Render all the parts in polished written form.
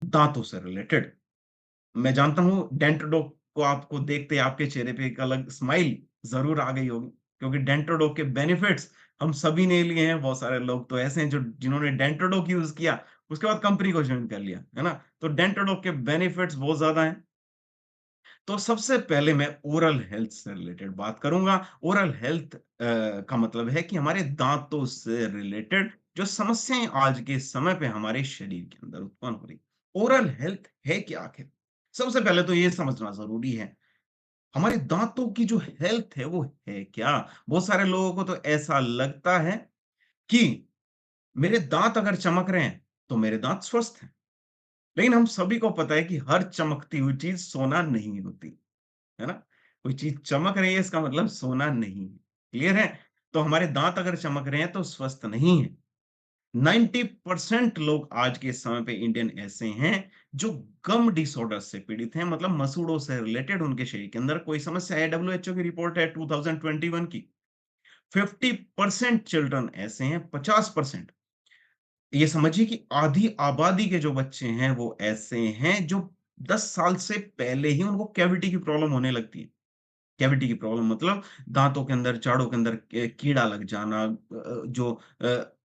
दांतों से रिलेटेड। मैं जानता हूँ डेंटोडोक को आपको देखते ही आपके चेहरे पे एक अलग स्माइल ज़रूर आ गई होगी, क्योंकि डेंटोडोक के बेनिफिट्स हम सभी ने लिए हैं। बहुत सारे लोग तो ऐसे हैं जो जिन्होंने डेंटोडोक यूज़ किया, उसके बाद कंपनी को जॉइन कर लिया, है ना? तो डेंटोडोक के बेनिफिट्स बहुत ज़्यादा हैं। तो सबसे पहले मैं ओरल हेल्थ से रिलेटेड बात करूँगा। ओरल हेल्थ का मतलब है कि हमारे दाँतों से रिलेटेड जो समस्याएँ आज के समय पे हमारे शरीर के अंदर उत्पन्न हो रही। ओरल हेल्थ है क्या आखिर? सबसे पहले तो ये समझना ज़रूरी है, हमारे दाँतों की जो हेल्थ है वो है क्या? बहुत सारे लोगों को तो ऐसा लगता है कि मेरे दाँत अगर चमक रहे हैं, तो मेरे दाँत स्वस्थ हैं। लेकिन हम सभी को पता है कि हर चमकती हुई चीज़ सोना नहीं होती। है ना? कोई चीज़ चमक रही है इसका मतलब सोना नहीं है। क्लियर है? तो हमारे दाँत अगर चमक रहे हैं तो स्वस्थ नहीं है। 90% लोग आज के समय पे इंडियन ऐसे हैं जो गम डिसऑर्डर से पीड़ित हैं, मतलब मसूड़ों से रिलेटेड उनके शरीर के अंदर कोई समस्या है। डब्ल्यूएचओ की रिपोर्ट है 2021 की। 50% चिल्ड्रन ऐसे हैं, 50%, ये समझिए कि आधी आबादी के जो बच्चे हैं वो ऐसे हैं जो 10 साल से पहले ही उनको कैविटी की प्रॉब्लम होने लगती है। कैविटी की प्रॉब्लम मतलब दाँतों के अंदर, जाड़ों के अंदर कीड़ा लग जाना, जो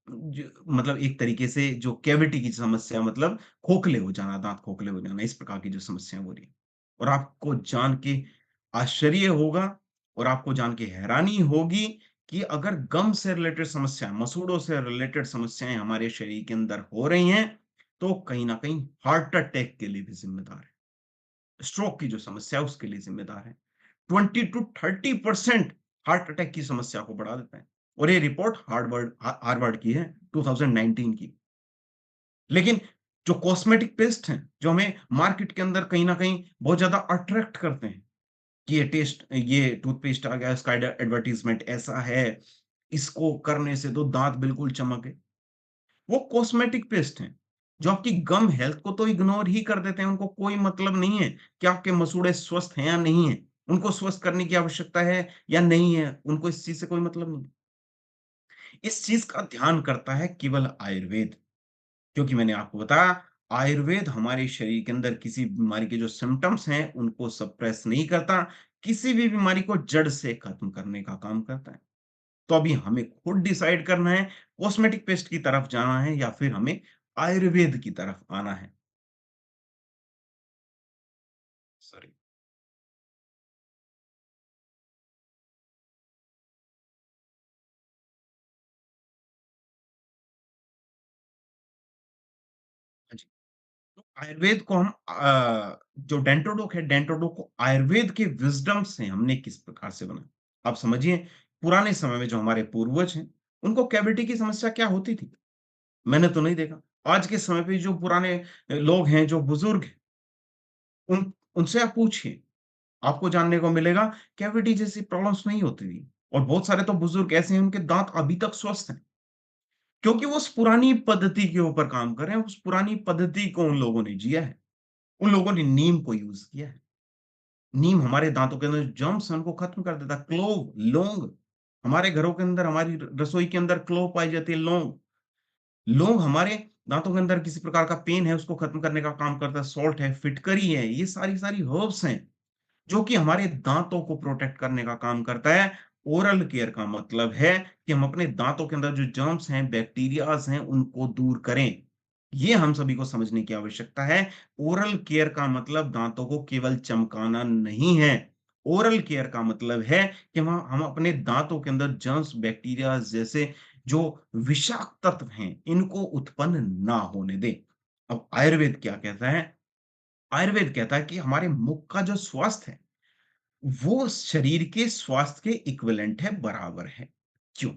ज मतलब एक तरीके से जो कैविटी की समस्या, मतलब खोखले हो जाना, दाँत खोखले हो जाना, इस प्रकार की जो समस्या हो रही है। और आपको जान के आश्चर्य होगा और आपको जान के हैरानी होगी कि अगर गम से रिलेटेड समस्या, मसूड़ों से रिलेटेड समस्याएँ हमारे शरीर के अंदर हो रही हैं, तो कहीं न कहीं हार्ट अटैक के लिए भी ज़िम्मेदार है। स्ट्रोक की जो समस्या है उसके लिए ज़िम्मेदार है। 20 टू 30% हार्ट अटैक की समस्या को बढ़ा देता है। और ये रिपोर्ट हार्वर्ड की है 2019 की। लेकिन जो कॉस्मेटिक पेस्ट हैं, जो हमें मार्केट के अंदर कहीं न कहीं बहुत ज़्यादा अट्रैक्ट करते हैं, कि ये टूथपेस्ट आ गया, इसका एडवर्टाइज़मेंट ऐसा है, इसको करने से तो दाँत बिल्कुल चमके। वो कॉस्मेटिक पेस्ट हैं, जो आपकी गम हेल्थ को तो इग्नोर ही कर देते हैं, उनको कोई मतलब नहीं है कि आपके मसूड़े स्वस्थ हैं या नहीं हैं। उनको स्वस्थ करने की आवश्यकता है या नहीं है, उनको इस चीज़ से कोई मतलब नहीं है। इस चीज़ का ध्यान करता है केवल आयुर्वेद, क्योंकि मैंने आपको बताया आयुर्वेद हमारे शरीर के अंदर किसी बीमारी के जो सिम्पटम्स हैं, उनको सप्रेस नहीं करता, किसी भी बीमारी को जड़ से खत्म करने का काम करता है। तो अभी हमें खुद डिसाइड करना है, कॉस्मेटिक पेस्ट की तरफ जाना है या फिर हमें आयुर्वेद की तरफ आना है। सॉरी। हाँ जी। तो आयुर्वेद को हम जो डेंटोडोक है, डेंटोडोक को आयुर्वेद के विज़डम से हमने किस प्रकार से बनाया। आप समझिए, पुराने समय में जो हमारे पूर्वज हैं, उनको कैविटी की समस्या क्या होती थी? मैंने तो नहीं देखा। आज के समय पे जो पुराने लोग हैं, जो बुज़ुर्ग हैं, उनसे आप पूछिए, आपको जानने को मिलेगा कैविटी जैसी प्रॉब्लम्स नहीं होती थी। और बहुत सारे तो बुजुर्ग ऐसे हैं उनके दाँत अभी तक स्वस्थ हैं, क्योंकि वो उस पुरानी पद्धति के ऊपर काम कर रहे हैं, उस पुरानी पद्धति को उन लोगों ने जिया है। उन लोगों ने नीम को यूज़ किया है। नीम हमारे दाँतों के अंदर जो जर्म्स हैं उनको खत्म कर देता है। क्लोव, लौंग, हमारे घरों के अंदर, हमारी रसोई के अंदर क्लोव पाई जाती है, लौंग। लौंग हमारे दाँतों के अंदर किसी प्रकार का पेन है उसको खत्म करने का काम करता है, सॉल्ट है, फिटकरी है, ये सारी-सारी हर्ब्स हैं। जो कि हमारे दाँतों को प्रोटेक्ट करने का काम करता है। ओरल केयर का मतलब है कि हम अपने दाँतों के अंदर जो जर्म्स हैं, बैक्टीरियाज़ हैं, उनको दूर करें। ये हम सभी को समझने की आवश्यकता है। ओरल केयर का मतलब दाँतों को केवल चमकाना नहीं है। ओरल केयर का मतलब है कि हम अपने दाँतों के अंदर जर्म्स, बैक्टीरियाज़ जैसे जो विषाक्त तत्व हैं, इनको उत्पन्न ना होने दें। अब आयुर्वेद क्या कहता है? आयुर्वेद कहता है कि हमारे मुख का जो स्वास्थ्य है, वो शरीर के स्वास्थ्य के इक्विवेलेंट है, बराबर है। क्यों?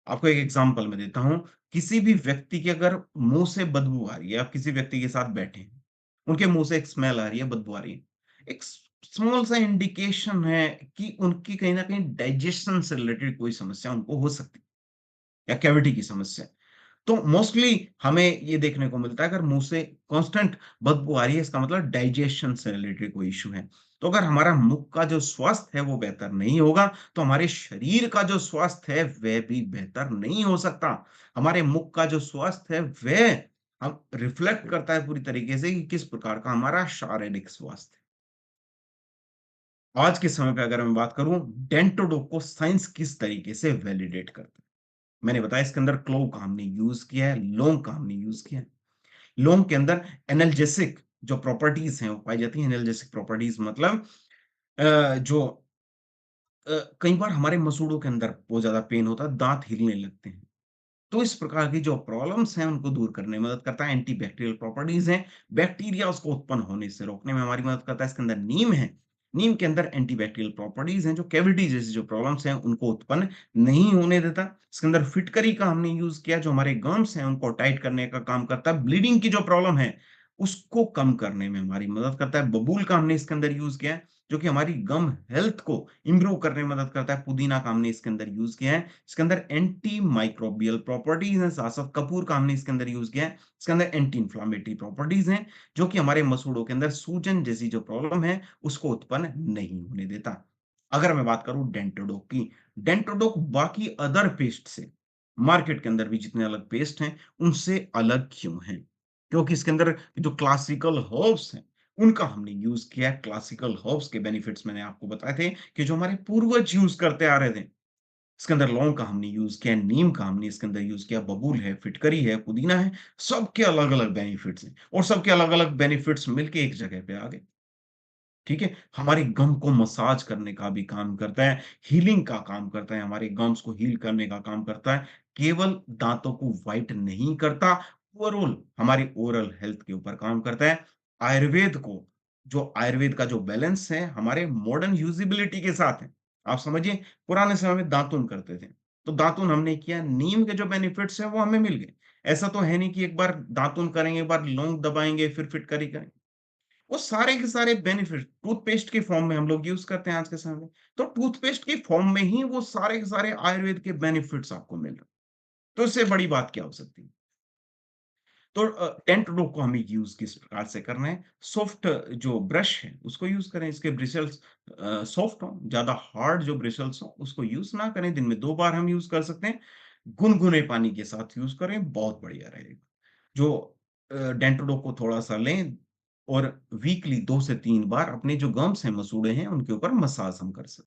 आपको एक एग्ज़ाम्पल मैं देता हूँ। किसी भी व्यक्ति के अगर मुँह से बदबू आ रही है, आप किसी व्यक्ति के साथ बैठे हैं, उनके मुँह से एक स्मेल आ रही है, बदबू आ रही है। एक स्मॉल सा इंडिकेशन है कि उनकी कहीं न कहीं डाइजेशन से रिलेटेड कोई समस्या उनको हो सकती है या कैविटी की समस्या। तो मोस्टली हमें ये देखने को मिलता है अगर मुँह से कांस्टेंट बदबू आ रही है इसका मतलब डाइजेशन से रिलेटेड कोई इश्यू है। तो अगर हमारा मुख का जो स्वास्थ्य है वो बेहतर नहीं होगा, तो हमारे शरीर का जो स्वास्थ्य है वह भी बेहतर नहीं हो सकता। हमारे मुख का जो स्वास्थ्य है वह हम रिफ्लेक्ट करता है पूरी तरीके से कि किस प्रकार का हमारा शारीरिक स्वास्थ्य है। आज के समय पे अगर मैं बात करूँ, डेंटोडोक को साइंस किस तरीके से वैलिडेट करता है। मैंने बताया इसके अंदर क्लोव का हमने यूज़ किया है, लौंग का हमने यूज़ किया है। लौंग के अंदर एनाल्जेसिक जो प्रॉपर्टीज़ हैं, वो पाई जाती हैं। एनाल्जेसिक प्रॉपर्टीज़ मतलब जो कई बार हमारे मसूड़ों के अंदर बहुत ज़्यादा पेन होता है, दाँत हिलने लगते हैं। तो इस प्रकार की जो प्रॉब्लम्स हैं, उनको दूर करने में मदद करता है। एंटीबैक्टीरियल प्रॉपर्टीज़ हैं, बैक्टीरियाज़ को उत्पन्न होने से रोकने में हमारी मदद करता है। इसके अंदर नीम है, नीम के अंदर एंटीबैक्टीरियल प्रॉपर्टीज़ हैं, जो कैविटी जैसी जो प्रॉब्लम्स हैं, उनको उत्पन्न नहीं होने देता। इसके अंदर फिटकरी का हमने यूज़ किया, जो हमारे गम्स हैं, उनको टाइट करने का काम करता है। ब्लीडिंग की जो प्रॉब्लम है, उसको कम करने में हमारी मदद करता है। बबूल का हमने इसके अंदर यूज़ किया है, जो कि हमारी गम हेल्थ को इम्प्रूव करने में मदद करता है। पुदीना का हमने इसके अंदर यूज़ किया है। इसके अंदर एंटी माइक्रोबियल प्रॉपर्टीज़ हैं, साथ-साथ कपूर का हमने इसके अंदर यूज़ किया है। इसके अंदर एंटी इन्फ्लेमेटरी प्रॉपर्टीज़ हैं, जो कि हमारे मसूड़ों के अंदर सूजन जैसी जो प्रॉब्लम है, उसको उत्पन्न नहीं होने देता। अगर मैं बात करूँ डेंटोडोक की, डेंटोडोक बाकी अदर पेस्ट से, मार्केट के अंदर भी जितने अलग पेस्ट हैं, उनसे अलग क्यों हैं? क्योंकि इसके अंदर जो क्लासिकल हर्ब्स हैं, उनका हमने यूज़ किया है। क्लासिकल हर्ब्स के बेनिफिट्स मैंने आपको बताए थे कि जो हमारे पूर्वज यूज़ करते आ रहे थे। इसके अंदर लौंग का हमने यूज़ किया, नीम का हमने इसके अंदर यूज़ किया, बबूल है, फिटकरी है, पुदीना है, सबके अलग-अलग बेनिफिट्स हैं और सबके अलग-अलग बेनिफिट्स मिलके एक जगह पे आ गए। ठीक है? हमारी गम को मसाज करने का भी काम करता है, हीलिंग का काम करता है, हमारे गम्स को हील करने का काम करता है। केवल दाँतों को व्हाइट नहीं करता, ओवरऑल हमारी ओरल हेल्थ के ऊपर काम करता है। आयुर्वेद को जो आयुर्वेद का जो बैलेंस है, हमारे मॉडर्न यूज़ेबिलिटी के साथ है। आप समझिए पुराने समय में दातुन करते थे, तो दातुन हमने किया, नीम के जो बेनिफिट्स हैं, वो हमें मिल गए। ऐसा तो है नहीं कि एक बार दातुन करेंगे, एक बार लौंग दबाएँगे, फिर फिटकरी करेंगे। वो सारे के सारे बेनिफिट टूथपेस्ट के फॉर्म में हम लोग यूज़ करते हैं आज के समय में। तो टूथपेस्ट की फॉर्म में ही वो सारे के सारे आयुर्वेद के बेनिफिट्स आपको मिल रहे हैं। तो इससे बड़ी बात क्या हो सकती है? तो डेंट रो को हमें यूज़ किस प्रकार से करना है? सॉफ्ट जो ब्रश है, उसको यूज़ करें, इसके ब्रिसल्स सॉफ्ट हों, ज़्यादा हार्ड जो ब्रिसल्स हों, उसको यूज़ ना करें, दिन में 2 बार हम यूज़ कर सकते हैं। गुनगुने पानी के साथ यूज़ करें, बहुत बढ़िया रहेगा। जो डेंटोडो को थोड़ा-सा लें और वीकली 2 से 3 बार अपने जो गम्स हैं, मसूड़े हैं, उनके ऊपर मसाज हम कर सकते हैं।